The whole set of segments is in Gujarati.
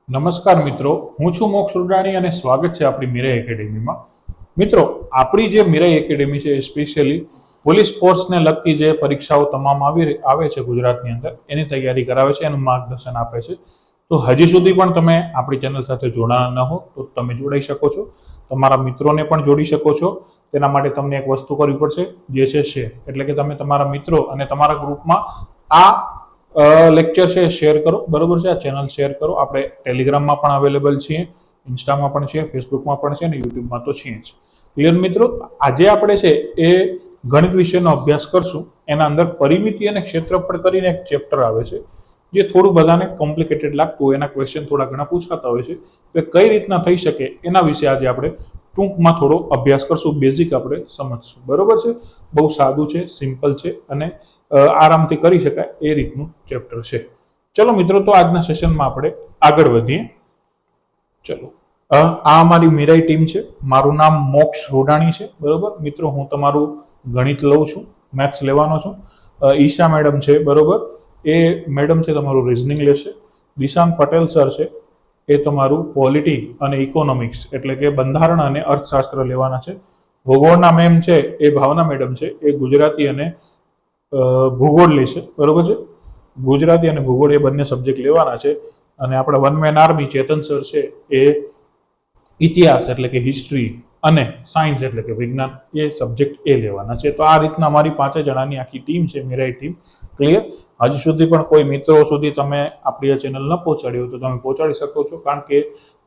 નમસ્કાર મિત્રો, હું છું મોક્ષ રૂડાણી અને સ્વાગત છે આપણી મિરાઈ એકેડેમીમાં. મિત્રો, આપણી જે મિરાઈ એકેડેમી છે એ સ્પેશિયલી પોલીસ ફોર્સને લગતી જે પરીક્ષાઓ તમામ આવે છે ગુજરાતની અંદર એની તૈયારી કરાવે છે, એનું માર્ગદર્શન આપે છે. તો હજી સુધી પણ તમે આપણી ચેનલ સાથે જોડાણા ન હો તો તમે જોડાઈ શકો છો, તમારા મિત્રોને પણ જોડી શકો છો. તેના માટે તમને એક વસ્તુ કરવી પડશે, જે છે શેર. એટલે કે તમે તમારા મિત્રો અને તમારા ગ્રુપમાં આ લેક્ચર છે શેર કરો, બરોબર છે. આ ચેનલ શેર કરો. આપણે ટેલિગ્રામમાં પણ અવેલેબલ છીએ, ઇન્સ્ટામાં પણ છે, ફેસબુકમાં પણ છે અને યુટ્યુબમાં તો છીએ જ. ક્લિયર મિત્રો? આજે આપણે છે એ ગણિત વિષયનો અભ્યાસ કરશું. એના અંદર પરિમિતિ અને ક્ષેત્રફળ કરીને એક ચેપ્ટર આવે છે, જે થોડું બધાને કોમ્પ્લિકેટેડ લાગતું હોય, એના ક્વેશ્ચન થોડા ઘણા પૂછાતા હોય છે. તો કઈ રીતના થઈ શકે એના વિશે આજે આપણે ટૂંકમાં થોડો અભ્યાસ કરશું, બેઝિક આપણે સમજશું, બરોબર છે. બહુ સાદું છે, સિમ્પલ છે અને આરામથી કરી શકાય એ રીતનું ચેપ્ટર છે. ચલો મિત્રો, તો આજના સેશનમાં આપણે આગળ વધીએ. ચલો, આ અમારી મિરાઈ ટીમ છે. મારું નામ મોક્ષ રોડાણી છે, બરોબર મિત્રો. હું તમારું ગણિત લઉં છું, મેથ્સ લેવાનો છું. ઈશા મેડમ છે, બરોબર, એ મેડમ છે તમારું રિઝનિંગ લેશે. દિશાંત પટેલ સર છે, એ તમારું પોલિટી અને ઇકોનોમિક્સ એટલે કે બંધારણ અને અર્થશાસ્ત્ર લેવાના છે. ભૂગોળના મેમ છે એ ભાવના મેડમ છે, એ ગુજરાતી અને ભૂગોળ લેશે, બરોબર છે. ગુજરાતી અને ભૂગોળ એ બંને સબ્જેક્ટ લેવાના છે. અને આપણા વન મેન આર્મી ચેતન સર છે, એ ઇતિહાસ એટલે કે હિસ્ટ્રી અને સાયન્સ એટલે કે વિજ્ઞાન એ સબ્જેક્ટ એ લેવાના છે. તો આ રીતના અમારી 5 જણાની આખી ટીમ છે, મિરાઈ ટીમ. ક્લિયર? હજી સુધી પણ કોઈ મિત્રો સુધી તમે આપણી આ ચેનલ ન પહોંચાડી હોય તો તમે પહોંચાડી શકો છો, કારણ કે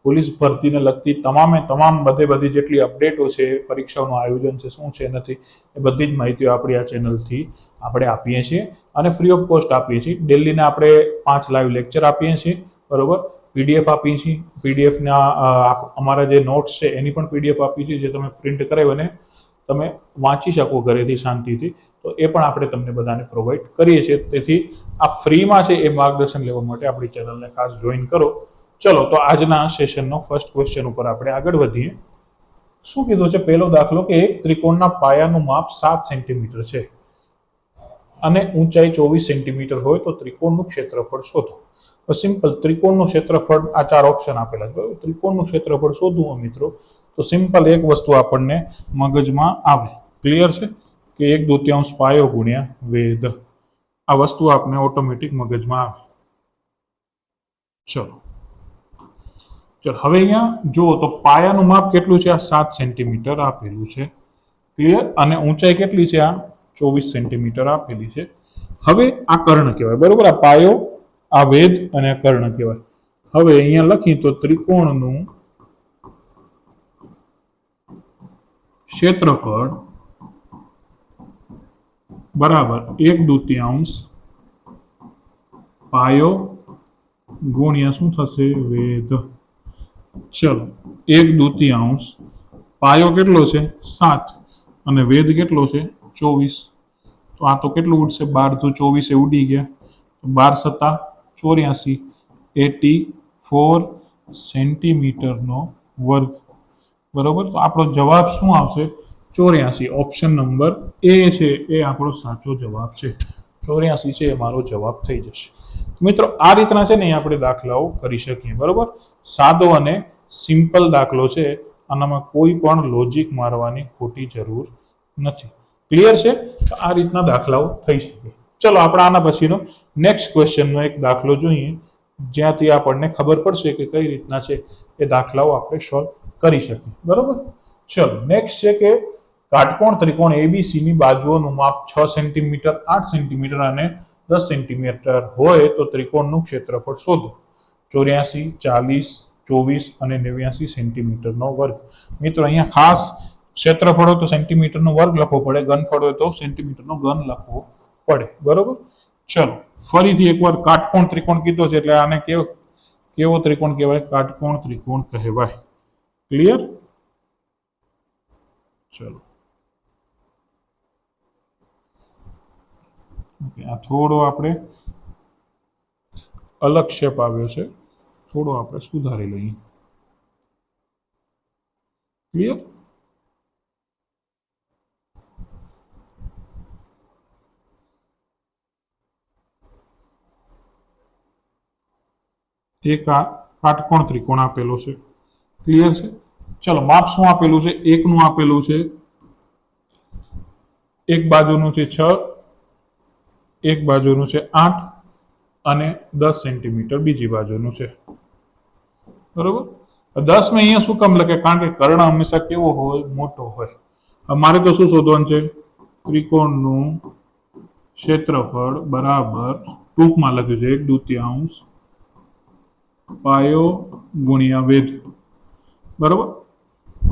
પોલીસ ભરતીને લગતી તમામ બધી જેટલી અપડેટો છે, પરીક્ષાઓનું આયોજન છે, શું છે નથી, એ બધી જ માહિતીઓ આપણી આ ચેનલથી આપણે આપીએ છીએ અને ફ્રી ઓફ કોસ્ટ આપીએ છીએ. ડેલીના આપણે 5 લાઈવ લેક્ચર આપીએ છીએ, બરોબર. પીડીએફ આપીએ છીએ. પીડીએફના અમારા જે નોટ્સ છે એની પણ પીડીએફ આપીએ છીએ, જે તમે પ્રિન્ટ કરાવી અને તમે વાંચી શકો ઘરેથી શાંતિથી. તો એ પણ આપણે તમને બધાને પ્રોવાઈડ કરીએ છીએ. તેથી આ ફ્રીમાં છે, એ માર્ગદર્શન લેવા માટે આપણી ચેનલને ખાસ જોઈન કરો. ચલો, તો આજના સેશનનો ફર્સ્ટ ક્વેશ્ચન ઉપર આપણે આગળ વધીએ. શું કીધું છે? પહેલો દાખલો કે એક ત્રિકોણના પાયાનું માપ 7 સેન્ટીમીટર છે અને ઊંચાઈ 24 સેન્ટીમીટર હોય તો ત્રિકોણનું ક્ષેત્રફળ શોધો. તો સિમ્પલ, ત્રિકોણનું ક્ષેત્રફળ, આ 4 ઓપ્શન આપેલા છે. ત્રિકોણનું ક્ષેત્રફળ શોધવું મિત્રો, તો સિમ્પલ એક વસ્તુ આપણને મગજમાં આવે. ક્લિયર છે? કે 1/2 પાયો ગુણ્યા વેધ. આ વસ્તુ આપણે ઓટોમેટિક મગજમાં આવે. ચલો, હવે અહીંયા જુઓ તો પાયાનું માપ કેટલું છે? આ 7 સેન્ટીમીટર આપેલું છે. ક્લિયર? અને ઊંચાઈ કેટલી છે? આ 24 સેન્ટીમીટર આપેલી છે. હવે આ કર્ણ કહેવાય, બરોબર. આ પાયો, આ વેધ અને આ કર્ણ કહેવાય. હવે અહીંયા લખી તો ત્રિકોણનું ક્ષેત્રફળ બરાબર 1/2 પાયો ગુણ્યા શું થશે? વેધ. ચલો, 1/2 પાયો કેટલો છે? 7 અને વેધ કેટલો છે? 24. તો આ તો કેટલું ઉડશે? 12 × 24 એ ઉડી ગયા. 12 × 7 = 84, 84 સેન્ટીમીટરનો વર્ગ, બરોબર. તો આપણો જવાબ શું આવશે? 84. ઓપ્શન નંબર એ છે એ આપણો સાચો જવાબ છે. 84 છે એ મારો જવાબ થઈ જશે. મિત્રો, આ રીતના છે ને આપણે દાખલાઓ કરી શકીએ, બરોબર. સાદો અને સિમ્પલ દાખલો છે, આનામાં કોઈ પણ લોજિક મારવાની ખોટી જરૂર નથી. ક્લિયર છે? તો આ રીતના દાખલાઓ થઈ શકે. ચલો, આપણે આના પછીનો નેક્સ્ટ ક્વેશ્ચનનો એક દાખલો જોઈએ, જ્યાંથી આપણને ખબર પડશે કે કઈ રીતના છે એ દાખલાઓ આપણે સોલ્વ કરી શકીએ, બરોબર. ચલો, નેક્સ્ટ છે કે કાટકોણ ત્રિકોણ એબીસી ની બાજુઓનું માપ 6 સેન્ટીમીટર, 8 સેન્ટીમીટર અને 10 સેન્ટીમીટર હોય તો ત્રિકોણનું ક્ષેત્રફળ શોધો. 84, 40, 24 અને 89 સેન્ટીમીટરનો વર્ગ. મિત્રો, અહીંયા ખાસ ક્ષેત્રફળ હોય તો સેન્ટીમીટરનો વર્ગ લખવો પડે, ઘનફળ હોય તો સેન્ટીમીટરનો ઘન લખવો પડે, બરોબર. ચલો, ફરીથી એકવાર કાટકોણ ત્રિકોણ કીધો છે એટલે આને કેવો ત્રિકોણ કહેવાય? કાટકોણ ત્રિકોણ કહેવાય. ક્લિયર? ચલો, આ થોડો આપણે અલગ શેપ આવ્યો છે, થોડો આપણે સુધારી લઈએ. ક્લિયર? એક આ કાટકોણ ત્રિકોણ આપેલો છે. ક્લિયર છે? ચલો માપ શું આપેલું છે? એકનું આપેલું છે, એક બાજુનું છે 6, એક બાજુનું છે 8 અને 10 સેન્ટીમીટર બીજી બાજુનું છે. બરોબર. 10 મેં અહીંયા શું કામ લખે? કારણ કે કર્ણ હંમેશા કેવો હોય? મોટો હોય. મારે તો શું શોધવાનું છે? ત્રિકોણનું ક્ષેત્રફળ બરાબર ટૂંકમાં લખ્યું છે 1/2 પાયો ગુણ્યા વેધ. બરોબર.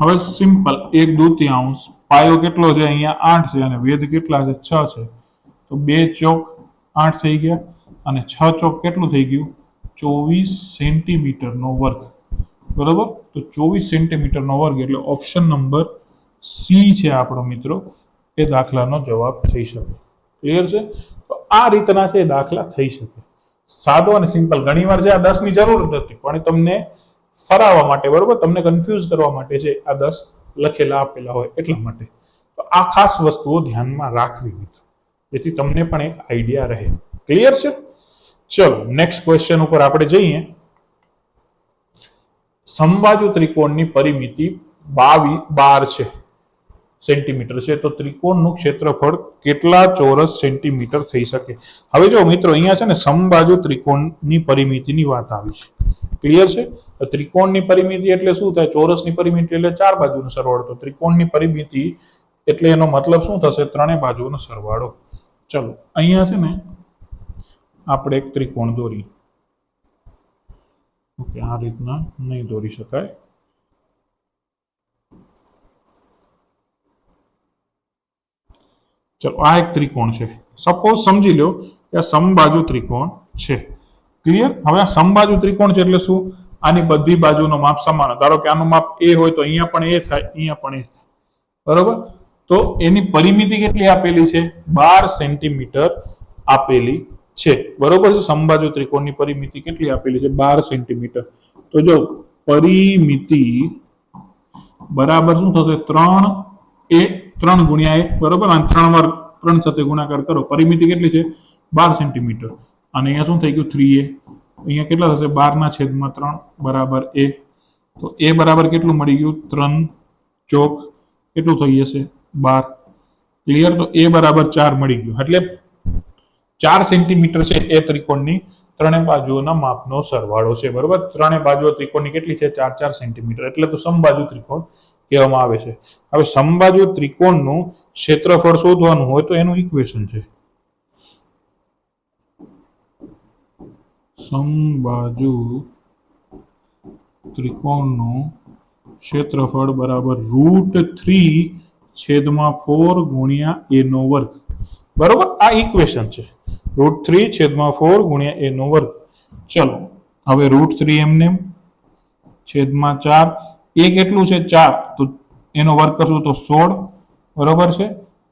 હવે સિમ્પલ 1/2 પાયો કેટલો છે? અહીંયા 8 છે અને વેધ કેટલા છે? 6 છે. તો 2 ચોક 8 થઈ ગયા અને 6 ચોક કેટલું થઈ ગયું? 24 સેન્ટીમીટરનો વર્ગ. બરોબર. તો 24 સેન્ટીમીટરનો વર્ગ એટલે ઓપ્શન નંબર સી છે આપણો મિત્રો, એ દાખલાનો જવાબ થઈ શકે. ક્લિયર છે? તો આ રીતના છે દાખલા થઈ શકે. સાદો અને સિમ્પલ. ઘણીવાર છે આ 10 ની જરૂર નથી, પણ તમને ફરાવવા માટે, બરોબર, તમને કન્ફ્યુઝ કરવા માટે છે આ 10 લખેલા આપેલા હોય એટલા માટે. તો આ ખાસ વસ્તુઓ ધ્યાનમાં રાખવી મિત્રો, જેથી તમને પણ એક આઈડિયા રહે. ક્લિયર છે? ચલો નેક્સ્ટ ક્વેશ્ચન ઉપર આપણે જઈએ. સમબાજુ ત્રિકોણની પરિમિતિ 12 છે સેન્ટીમીટર છે, તો ત્રિકોણનું ક્ષેત્રફળ કેટલા ચોરસ સેન્ટીમીટર થઈ શકે? હવે જો મિત્રો અહીંયા છે ને સમબાજુ ત્રિકોણની પરિમિતિની વાત આવી છે. ક્લિયર છે? ત્રિકોણની પરિમિતિ એટલે શું થાય? ચોરસની પરિમિતિ એટલે 4 બાજુનો સરવાળો. તો ત્રિકોણની પરિમિતિ એટલે એનો મતલબ શું થશે? 3 બાજુનો સરવાળો. ચલો અહીંયા છે ને આપણે એક ત્રિકોણ દોરી. ઓકે, આ રીતના નહીં દોરી શકાય. ચલો આ એક ત્રિકોણ છે. સપોઝ સમજી લો કે આ સમબાજુ ત્રિકોણ છે. ક્લિયર? હવે આ સમબાજુ ત્રિકોણ છે એટલે શું? આની બધી બાજુનો માપ સમાન. ધારો કે આનું માપ a હોય તો અહીંયા પણ a થાય, અહીંયા પણ a થાય. બરોબર. તો એની પરિમિતિ કેટલી આપેલી છે? 12 સેન્ટીમીટર આપેલી છે. બરોબર છે? સમબાજુ ત્રિકોણની પરિમિતિ કેટલી આપેલી છે? 12 સેન્ટીમીટર. તો જો પરિમિતિ બરાબર શું થશે? 3 ગુણ્યા 1. બરોબર. અને 3 વાર 3 સાથે ગુણાકાર કરો. પરિમિતિ કેટલી છે? 12 સેન્ટીમીટર. અને અહીંયા શું થઈ ગયું? 3a. અહીંયા કેટલા થશે? 12/3 બરાબર a. તો a બરાબર કેટલું મળી ગયું? 3 ચોક કેટલું થઈ જશે? 12. ક્લિયર? તો a બરાબર 4 મળી ગયું. એટલે 4 સેન્ટીમીટર છે એ ત્રિકોણની 3 બાજુઓના માપનો સરવાળો છે. બરોબર. 3 બાજુઓ ત્રિકોણની કેટલી છે? 4 સેન્ટીમીટર. એટલે તો સમબાજુ ત્રિકોણ કહેવામાં આવે છે. હવે સમબાજુ ત્રિકોણનું ક્ષેત્રફળ શોધવાનું હોય તો એનું ઇક્વેશન છે સમબાજુ ત્રિકોણનું ક્ષેત્રફળ બરાબર √3/4 ગુણ્યા a નો વર્ગ. બરોબર. આ ઇક્વેશન છે. √3/4 ગુણ્યા a નો વર્ગ. ચલો હવે √3 એમને /4. એ કેટલું છે? 4. તો એનો વર્ગ કરશું તો 16. બરોબર છે?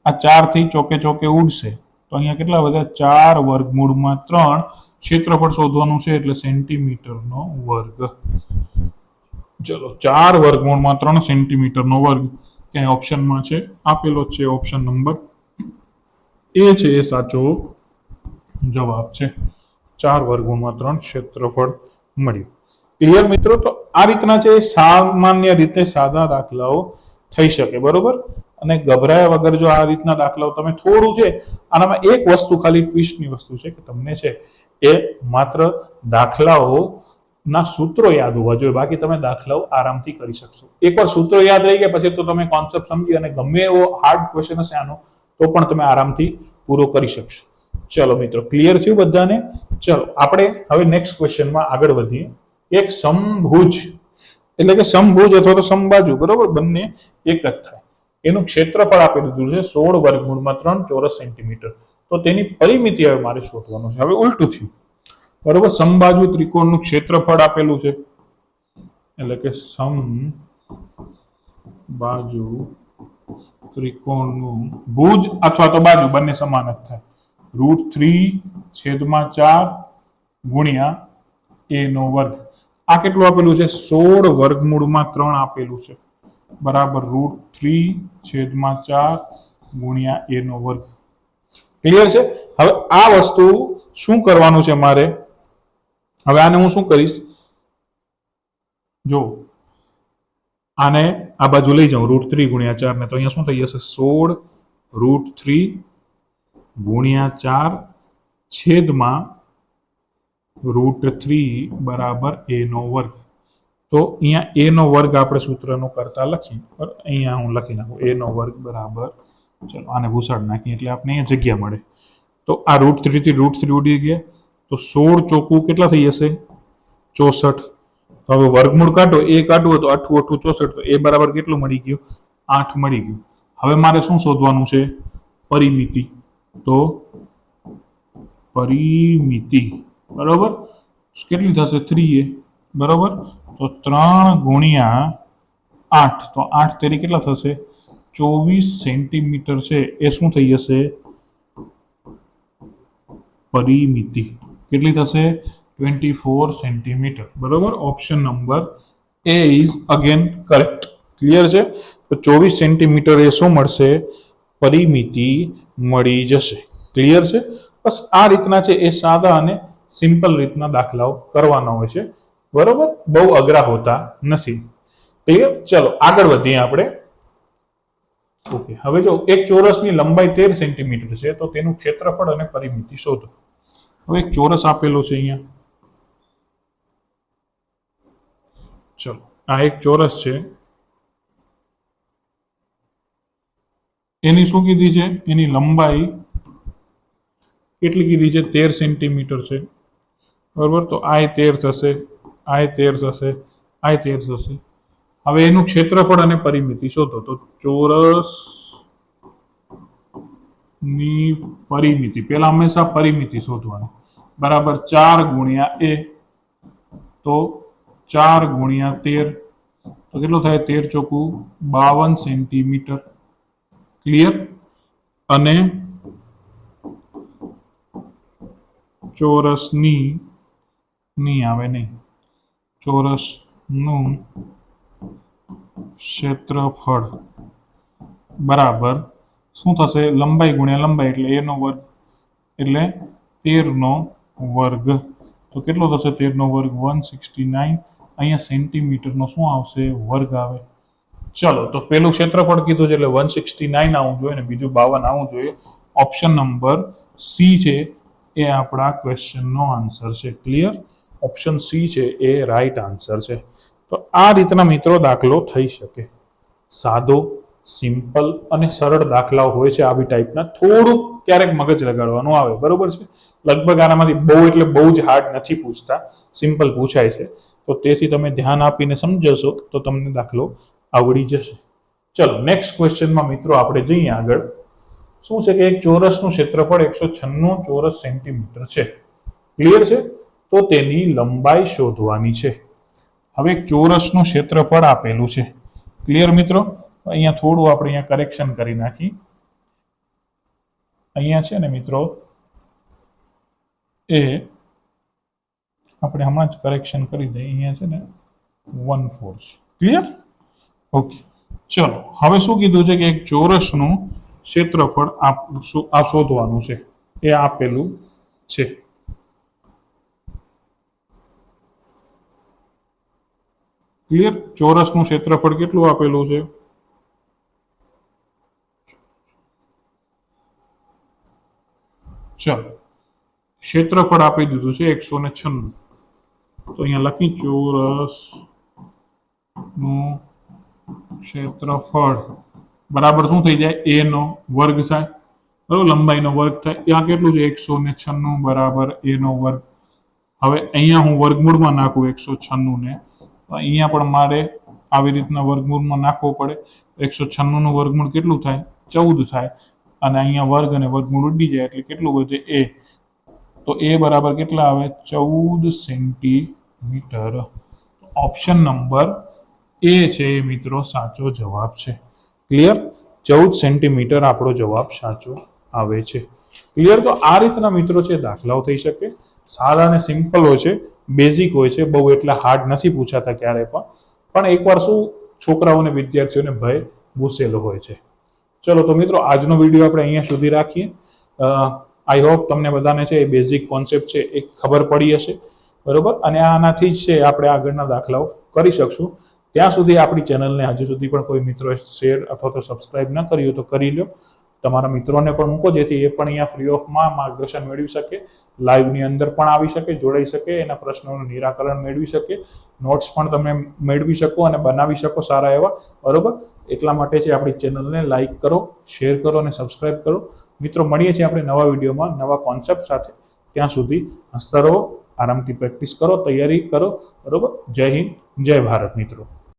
આ 4 થી ચોકે ચોકે ઉડશે તો અહીંયા કેટલા વધ્યા? 4√3. ક્ષેત્રફળ શોધવાનું છે એટલે સેન્ટીમીટરનો વર્ગ. ચલો 4√3 સેન્ટીમીટરનો વર્ગ ક્યાંય ઓપ્શનમાં છે? આપેલો છે. ઓપ્શન નંબર એ છે એ સાચો જવાબ છે. 4√3 ક્ષેત્રફળ મળ્યું. ક્લિયર મિત્રો? તો આ રીતના છે સામાન્ય રીતે સાદા દાખલાઓ થઈ શકે. બરોબર. અને ગભરાયા વગર જો આ રીતના દાખલાઓ તમે થોડું છે આનામાં એક વસ્તુ ખાલી ટ્વિસ્ટની વસ્તુ છે કે તમને છે એ માત્ર દાખલાઓ ના સૂત્રો યાદ હોવા જોઈએ, બાકી તમે દાખલાઓ આરામથી કરી શકશો. એકવાર સૂત્રો યાદ રહી ગયા પછી તો તમે કોન્સેપ્ટ સમજી અને ગમે એવો હાર્ડ ક્વેશ્ચન હશે આનો તો પણ તમે આરામથી પૂરો કરી શકશો. ચલો મિત્રો, ક્લિયર થયું બધાને? ચલો આપણે હવે નેક્સ્ટ ક્વેશ્ચનમાં આગળ વધીએ. એક સમભુજ એટલે કે સમભુજ અથવા તો સમબાજુ, બરોબર, બંને એક જ થાય. એનું ક્ષેત્રફળ આપી દીધું છે 16√3 ચોરસ સેન્ટીમીટર. તો તેની પરિમિતિ હવે મારે શોધવાનું છે. હવે ઉલટું થયું. બરોબર. સમબાજુ ત્રિકોણનું ક્ષેત્રફળ આપેલું છે એટલે કે સમબાજુ ત્રિકોણનું ભુજ અથવા તો બાજુ બંને સમાન જ થાય. √3/4 ગુણ્યા a નો વર્ગ. આ કેટલું આપેલું છે? 16√3 આપેલું છે બરાબર √3/4 ગુણ્યા a નો વર્ગ. ક્લિયર છે? હવે આ વસ્તુ શું કરવાનું છે મારે? હવે આને હું શું કરીશ? જો આને આ બાજુ લઈ જાઉં √3 ગુણ્યા 4 ને, તો અહીંયા શું થઈ જશે 16 √3 ગુણ્યા 4 છેદમાં √3 બરાબર a નો વર્ગ. તો અહીંયા a નો વર્ગ આપણે સૂત્રનો કરતા લખી, અહીંયા હું લખી નાખું a નો વર્ગ બરાબર, ચલો આને ભૂસાડ નાખીએ એટલે આપણે અહીંયા જગ્યા મળે. તો આ √3 થી √3 ઉડી ગયા, તો 16 ચોકું કેટલા થઈ જશે 64. તો હવે વર્ગમૂળ કાઢો, a કાઢવો તો 8 8 64, તો a બરાબર કેટલું મળી ગયું 8 મળી ગયું. હવે મારે શું શોધવાનું છે પરિમિતિ. તો પરિમિતિ બરાબર કેટલી થશે 3a બરાબર. તો 3 ગુણ્યા 8, તો 8 તેરી કેટલા થશે 24 સેન્ટીમીટર છે, એ શું થઈ જશે પરિમિતિ. કેટલી થશે 24 સેન્ટીમીટર બરાબર. Option number A is again correct. Clear છે. તો 24 સેન્ટીમીટર એ શું મળશે પરિમિતિ મળી જશે. ક્લિયર છે. બસ આ રીતના છે એ સાદા અને સિમ્પલ રીતના દાખલાઓ કરવાના હોય છે બરોબર, બહુ અઘરા હોતા નથી. ક્લિયર. ચલો આગળ વધીએ આપણે. ઓકે, હવે જો એક ચોરસની લંબાઈ 13 સેન્ટીમીટર છે, તો તેનું ક્ષેત્રફળ અને પરિમિતિ શોધો. હવે એક ચોરસ આપેલો છે અહીંયા, ચલો આ એક ચોરસ છે, એની શું કીધી છે એની લંબાઈ કેટલી કીધી છે 13 સેન્ટીમીટર છે બરોબર. તો આ 13 થશે, આ 13 થશે, આ 13 થશે. હવે એનું ક્ષેત્રફળ અને પરિમિતિ શોધો. તો ચોરસ ની પરિમિતિ, પેલા હંમેશા પરિમિતિ શોધવાની બરાબર 4 ગુણ્યા a, તો 4 ગુણ્યા 13, તો કેટલું થાય 13 ચોકું 52 સેન્ટીમીટર. ક્લિયર. અને ચોરસની નહીં આવે નહીં, ચોરસનું ક્ષેત્રફળ બરાબર શું થશે લંબાઈ ગુણ્યા લંબાઈ, એટલે a નો વર્ગ એટલે 13 નો વર્ગ. તો કેટલો થશે 13 નો વર્ગ 169. અહીંયા સેન્ટીમીટરનો શું આવશે વર્ગ આવે. ચલો તો પેલું ક્ષેત્રફળ કીધું છે એટલે 169 આવવું જોઈએ ને બીજું 52 આવવું જોઈએ. ઓપ્શન નંબર સી છે એ આપણા ક્વેશ્ચનનો આન્સર છે. ક્લિયર. ઓપ્શન સી છે એ રાઈટ આન્સર છે. તો આ રીતના મિત્રો દાખલો થઈ શકે. સાદો, સિમ્પલ અને સરળ દાખલાઓ હોય છે આવી ટાઈપના. થોડુંક ક્યારેક મગજ લગાડવાનું આવે બરોબર છે. લગભગ આનામાંથી બહુ એટલે બહુ જ હાર્ડ નથી પૂછતા, સિમ્પલ પૂછાય છે. તો તેથી તમે ધ્યાન આપીને સમજશો તો તમને દાખલો આવડી જશે. ચલો નેક્સ્ટ ક્વેશ્ચનમાં મિત્રો આપણે જઈએ આગળ. શું છે કે એક ચોરસનું ક્ષેત્રફળ 196 ચોરસ સેન્ટીમીટર છે. ક્લિયર છે. તો તેની લંબાઈ શોધવાની છે. હવે એક ચોરસનું ક્ષેત્રફળ આપેલું છે. ક્લિયર મિત્રો. અહીંયા થોડું આપણે અહીંયા કરેક્શન કરી નાખી. અહીંયા છે ને મિત્રો એ આપણે હમણાં જ કરેક્શન કરી દઈએ. અહીંયા છે ને 1/4 છે. ક્લિયર. ઓકે. ચલો હવે શું કીધું છે કે એક ચોરસનું ક્ષેત્રફળ આ શોધવાનું છે, એ આપેલું છે. ક્લિયર. ચોરસનું ક્ષેત્રફળ કેટલું આપેલું છે ચલો ક્ષેત્રફળ આપી દીધું છે 196. તો અહીંયા લખી ચોરસ નું ક્ષેત્રફળ બરાબર શું થઈ જાય a નો વર્ગ થાય બરાબર, લંબાઈનો વર્ગ થાય. ત્યાં કેટલું છે 196 બરાબર a નો વર્ગ. હવે અહીંયા હું વર્ગમૂળમાં નાખું 196 ને, અહીંયા પણ મારે આવી રીતના વર્ગમૂળમાં નાખવો પડે. 196 નું વર્ગમૂળ કેટલું થાય 14 થાય, અને અહીંયા વર્ગ અને વર્ગમૂળ ઉડી જાય એટલે કેટલું વધે a. તો a બરાબર કેટલા આવે 14 સેન્ટીમીટર. ઓપ્શન નંબર એ છે એ મિત્રો સાચો જવાબ છે. ક્લિયર. 14 સેન્ટીમીટર આપણો જવાબ સાચો આવે છે. ક્લિયર. તો આ રીતના મિત્રો છે દાખલાઓ થઈ શકે. સાદા અને સિમ્પલ હોય છે, બેઝિક હોય છે, બહુ એટલા હાર્ડ નથી પૂછાતા ક્યારે પણ એકવાર શું છોકરાઓને વિદ્યાર્થીઓને ભય ઘૂસેલો હોય છે. ચલો તો મિત્રો આજનો વિડીયો આપણે અહીંયા સુધી રાખીએ. આઈ હોપ તમને બધાને છે એ બેઝિક કોન્સેપ્ટ છે એ ખબર પડી હશે. બરોબર, અને આનાથી જ છે આપણે આગળના દાખલાઓ કરી શકશું. ત્યાં સુધી આપણી ચેનલને હજુ સુધી પણ કોઈ મિત્રોએ શેર અથવા તો સબસ્ક્રાઇબ ન કર્યું તો કરી લો. તમારા મિત્રોને પણ મૂકો, જેથી એ પણ અહીંયા ફ્રી ઓફમાં માર્ગદર્શન મેળવી શકે, લાઈવની અંદર પણ આવી શકે, જોડાઈ શકે, એના પ્રશ્નોનું નિરાકરણ મેળવી શકે, નોટ્સ પણ તમે મેળવી શકો અને બનાવી શકો સારા એવા. બરોબર, એટલા માટે છે આપણી ચેનલને લાઈક કરો, શેર કરો અને સબસ્ક્રાઇબ કરો. મિત્રો, મળીએ છીએ આપણે નવા વિડીયોમાં નવા કોન્સેપ્ટ સાથે. ત્યાં સુધી હસતા રહો, આરામથી પ્રેક્ટિસ કરો, તૈયારી કરો. બરોબર, જય હિન્દ, જય ભારત મિત્રો.